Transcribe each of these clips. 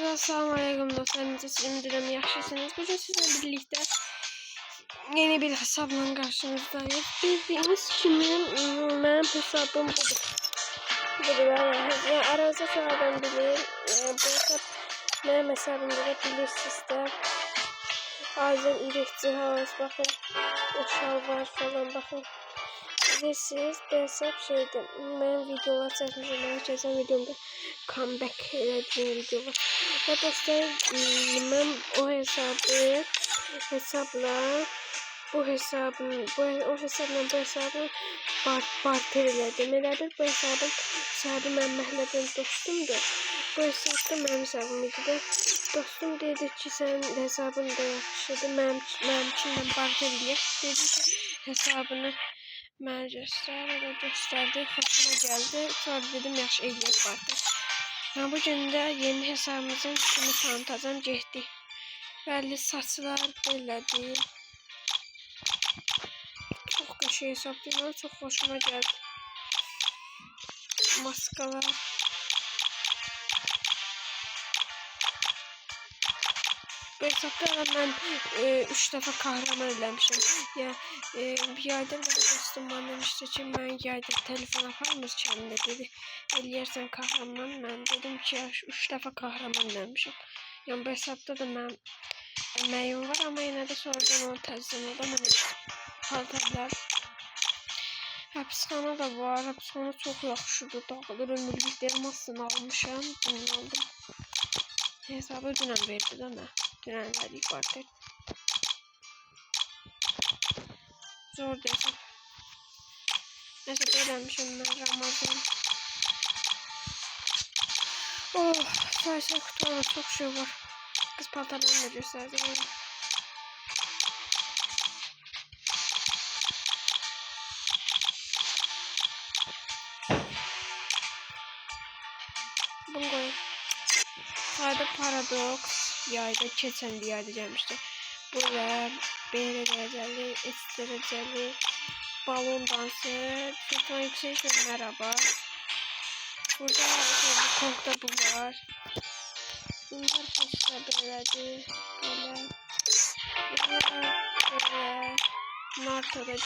Assalamu alaikum dostlar. Necəsiniz? Yaxşısınız? Bugün sizinle birlikte yeni bir hesabla karşınızdayız. Bildiğiniz kimi benim hesabım budur. Yani aranızda çoğadan bilir. Bu hesap benim hesabımda da bilirsiniz de. Bazen üretçi havuz, bakın uşaq var falan, bakın. Bilirsiniz, bu hesap şeydi. Benim videolar çəkmişim. Ben geçen videomda comeback edeceğim video var. Ve dostlar, ben o hesapla bu hesabı barter elədim. Elədir, bu hesabın sahibi mənim məhəllədən dostumdur. Bu hesab da mənim hesabım idi də. Dostum dedi ki, sen hesabın da yaxşıdır. Mənim için barter eləyək. Dedi ki, hesabını mənə göstər, o da göstərdi, xoşuma gəldi. Sonra dedim, yaxşı eləyək barter. Ben bugün de yeni hesabımızın üstünü tanıtacağım, getdik. Belli saçlar belədir. Çok qəşəng hesablayırlar, çok hoşuma geldi. Maskalar. Bu hesabda ben 3 defa kahraman eləmişim. Ya bir yaydan da dostum bana demişti ki, ben yayda telefon yapar mısın kendine dedi. Eləyərsən kahraman. Ben dedim ki, 3 defa kahraman eləmişim. Yani bu hesabda da ben emeğim var ama yine de sonradan onu təzdən oldu. Ama paltarlar. Hapishane da var. Hapishane çok yaxşıdır. Dağılır ömürlüklerim aslında almışam. Bunu aldım. Hesabı dünən verdi de mən. Dünən verdik barter. Zor hesab. Neyse beğenmişim ben Ramazan. Oh, sayısı kutuda çok şey var. Kız paltarlarını da gösterdim. Bunu koyayım. Sayda paradoks. Yayda keçen bir yayda gelmişti. Burada B dereceli, S dereceli, balon dansı, sultan yükseliş ve merhaba. Burada korkta bu var. Bunlar başka belədir. Böyle. Böyle. Naruto'da bir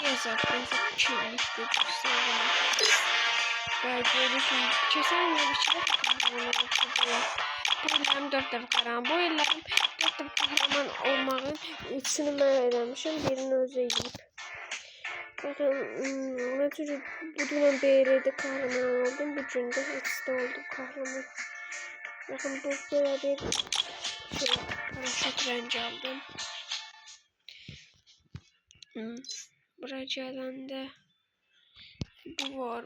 hesaptayız. Kimlikte göstereyim. Böyle düşün. Kesin bir şey var. Bu ellerim 4 defa kahraman. Bu ellerim 4 defa kahraman olmağın ikisini mən eləmişim. Birini özü eləyib. Bakın, ne tür bu dönem BR'de kahraman oldum. Bu günde X'de oldum kahraman. Bakın bu böyle bir şey, paraşüt rengi aldım. Buraya gelende bu var.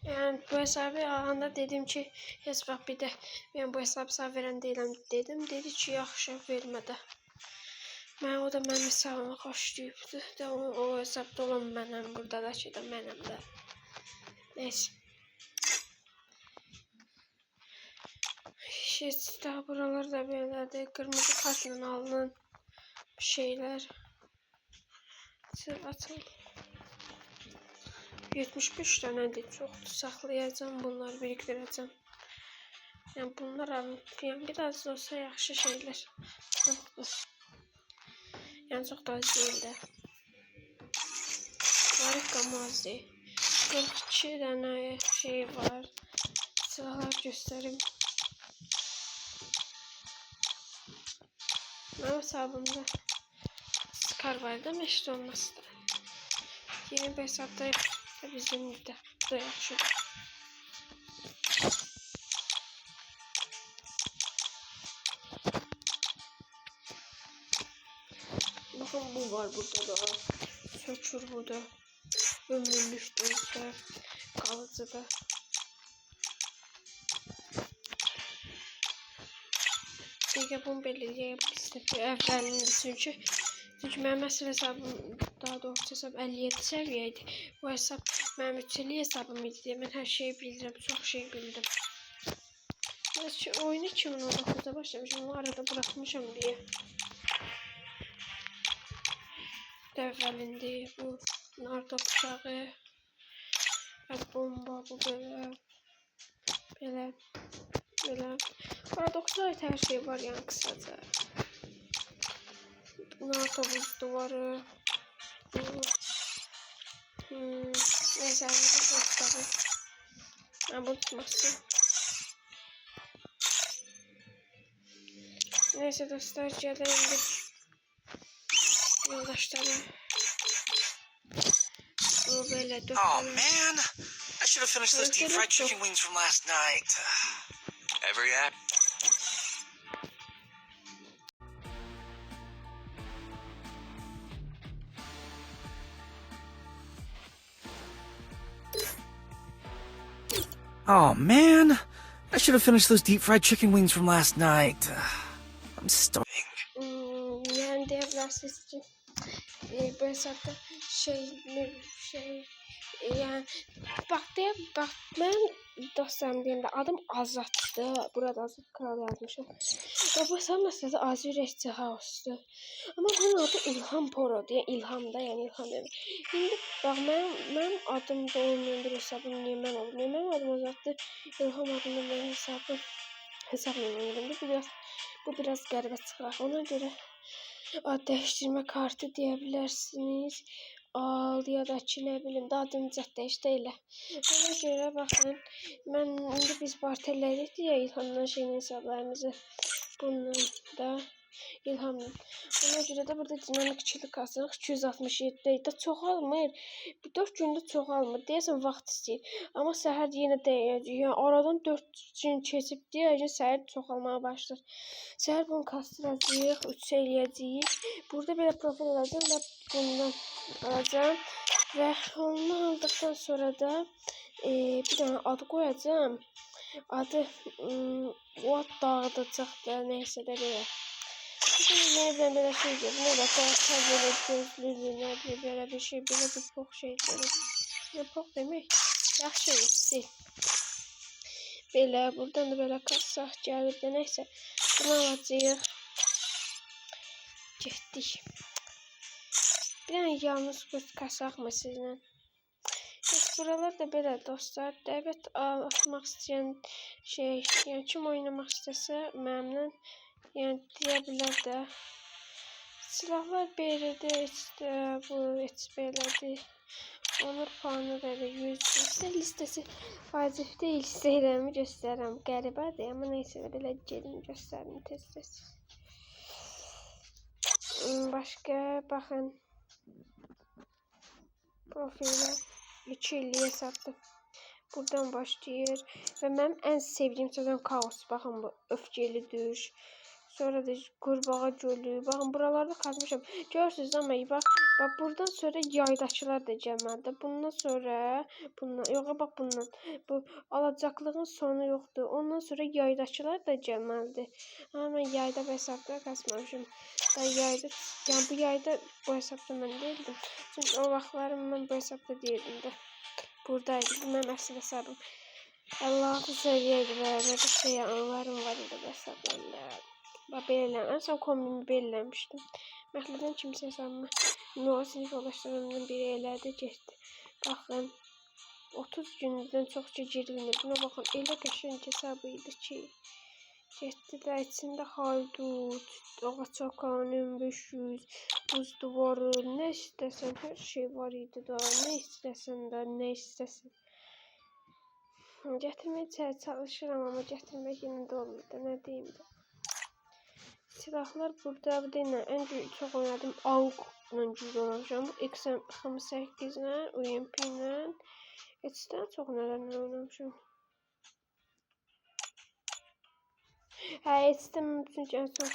Yani bu hesabı alanda dedim ki, hesab bir de ben bu hesabı sağ veren değilim dedim. Dedi ki, yaxşı vermədə. O da mənim hesabıma xoşlayıbdı. O hesabda olan mənim, burada da ki de mənim də. Neyse. Daha buralar da belədir. Kırmızı kartla alınan şeyler. Atıl. 75 tanedir, çoxdur. Saxlayacağım, bunları birikdirəcəm. Yəni bunlar yəni biraz da olsa yaxşı şeyler. Çoxdur. Yəni çox da az deyil də. Harika mazi. 42 tane şey var. Silahlar göstereyim. Benim hesabımda Scar var değil mi? İşte olması da. Yeni bir hesapta bizim de yaxşıdır. Bakın bu var burada da. Sökür bu da. Ömürlük dostlar. Kalıcı da. Çünkü bunu belirleyebilirsiniz. Əvvəlində çünki mənim əsl hesabım, daha doğrusu hesab 57 səviyyəydi. Bu hesab mənim 3 illik hesabım idi deyə mən hər şeyi bilirəm, çox şey bildim. Oyunu 2019'da başlamışım, onu arada bırakmışım diye. Əvvəlində bu narda bıçağı, bomba, bu belə. Paradoksal her şey var yani kısaca. Narda buz duvarı. Neyse, ben bunu tutmasın. Neyse dostlar, gelelim yoldaşlarım. O böyle dört Oh man, I should have finished those deep fried chicken wings from last night. Every act. Oh man, I should have finished those deep fried chicken wings from last night. I'm starving. Yani diyebilirsiniz ki bu hesapta yani bak ben dostlarım diyeyim de adım Azat'tı. Burada Azat Kral yazmışım. Ve bu hesap mesela Azir Rehti House'tu. Ama bunun adı İlham Poro diye, İlhamda yani İlham demek. Şimdi bak benim adım da olmayan bir hesabım niye ben oldum. Benim adım Azat'tı. İlham adımda benim hesabım. Bu biraz qəribə çıxar. Ona göre ad değiştirme kartı diyebilirsiniz. Al ya da ki ne bileyim daha adını işte elə. Ona göre bakın indi biz barterlədik deyə İlhamdan şeyin hesablarımızı bundan da İlhamla. Ona göre de burada dinamik kişilik kasırıq 267 idi. Çoxalmır. 4 gündə çoxalmır. Deyəsən vaxt istəyir. Amma səhər yenə deyəcək. Yəni aradan 4 gün keçib deyəcək səhər çoxalmaya başlar. Səhər bunu kastıracağıq, 3 eləyəcəyik. Burada belə profil alacağım və bundan alacağım. Və onu aldıqdan sonra da bir dənə adı qoyacağım. Adı o dağıdacaq da neysə də belə. Nereden böyle şey diyor. Ne de kadar böyle gözlülü ne diye böyle bir şey böyle bir pok şey diyor. Ne pok demek? Yaxşı hissi. Böyle buradan da böyle kassak gəlir de neyse. Bunu alacağıq. Getdik. Bir dənə yalnız göz kasaq mı sizlə? Buralar da belə dostlar. Dəvət atmaq istəyən şey. Yəni kim oynamaq istəsə mənimlə yani diyebilir de silahlar belirdi işte bu belirdi onur puanı da 100 listesi vacip değil istəyirəm göstərirəm qəribədir ama neyse de belə gelin göstərim tez başka bakın profiller 3 illiye sattım buradan başlayır ve benim en sevdiğim sezon kaos bakın bu öfkeli düş. Sonra da Qurbağa Gölü. Baxın buralarda kazmışam. Görürsünüz ama bak buradan sonra yaydakılar da gəlməlidir. Bundan sonra bu alacaqlığın sonu yoxdur. Ondan sonra yaydakılar da gəlməlidir. Amma mən yayda bu hesabda kasmamışım. Yani bu yayda bu hesabda mən değildim. Çünki o vaxtlar mən bu hesabda değildim də. Buradaydı. Bu mənim əsl hesabım. Allah'ı seviyeydi və bir şey anılarım var idi bu hesablarında. Belirlem. En son kombimi belirlemiştim. Məhlədən kimsə hesabıma Nova sinif yoldaşlarımdan biri elədi getdi. Baxın 30 gündən çox girilmir. Buna baxın elə qəşəng hesabı idi ki getdi də içində haydut, ağaçakan, 500, buz duvarı, nə istəsən hər şey var idi da. Nə istəsən də, nə istəsən. Gətirməyə çalışıram amma gətirmək yenə də olmur da nə deyim də. Silahlar burada bir de en çok oynadım AUG'la güclü oynamışam. XM8 ilə, UMP ilə. Etdən çox nələrlə oynamışam. Hə, etdən çünki en son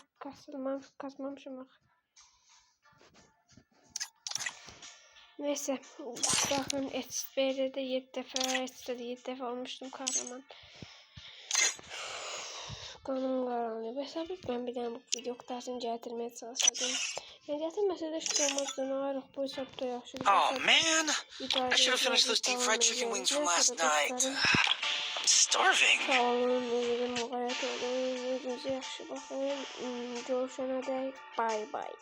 kasmamışam axı. Neyse. Bakın Xp'de 7 defa, X'de 7 defa olmuştum kahraman. Kanım qaranlıq. Bəs ben bir tane bu video qutasını gətirməyə çalışacağım. Yəni gətirməsə də şu olmazdan ayırıq bu hesabda yaxşı. Oh man, I should have finished those deep fried chicken wings from last night. I'm starving. Sağ olun, özürüm, müğayət olun, özünüzə yaxşı baxın. Görüşənə dək, bye bye.